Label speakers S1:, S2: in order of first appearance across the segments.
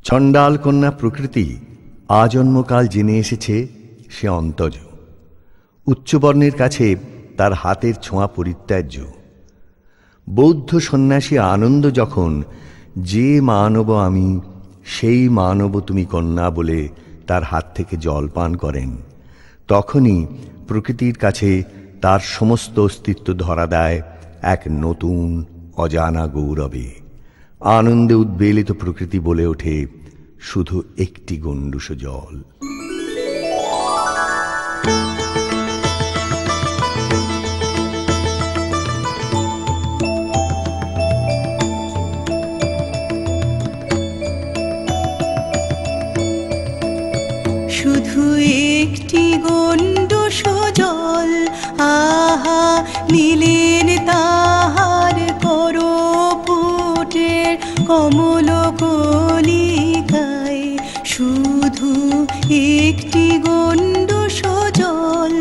S1: চণ্ডাল কন্যা প্রকৃতি আজন্মকাল জেনে এসেছে সে অন্তজ। উচ্চবর্ণের কাছে তার হাতের ছোঁয়া পরিত্যাজ্য। বৌদ্ধ সন্ন্যাসী আনন্দ যখন যে মানব আমি সেই মানব তুমি কন্যা বলে তার হাত থেকে জল পান করেন, তখনই প্রকৃতির কাছে তার সমস্ত অস্তিত্ব ধরা দেয় এক নতুন অজানা গৌরবে। আনন্দে উদ্বেলিত প্রকৃতি বলে ওঠে, শুধু একটি গণ্ডূষ জল।
S2: শুধু একটি গণ্ডূষ জল, আহা নীলেন তাহার করপুটের কমল কলিকায়। শুধু একটি গণ্ডূষ জল,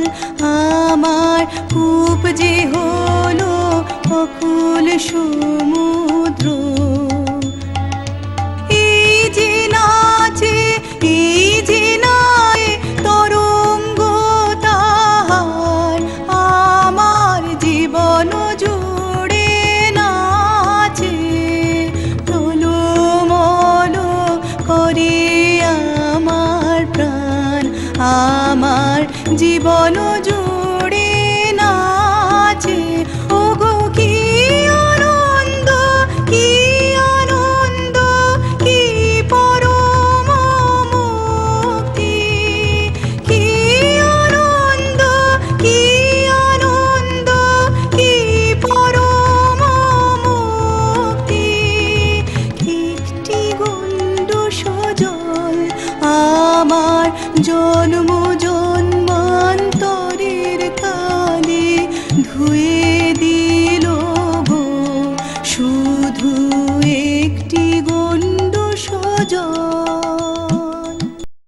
S2: আমার কূপ যে হলো অকুল সমুদ্র। এই যে নাচে, এই যে নাচে তরঙ্গ তাহার, আমার জীবন জুড়ে নাচে। টলমল করে আমার প্রাণ, আমার জীবন জুড়ে নাচে। ওগো কি আনন্দ, কি আনন্দ, কি পরম মুক্তি। কি আনন্দ, কি আনন্দ, কি পরম মুক্তি। একটি গণ্ডূষ জল, আমার জন্ম জন্মান্তরের কালে ধুয়ে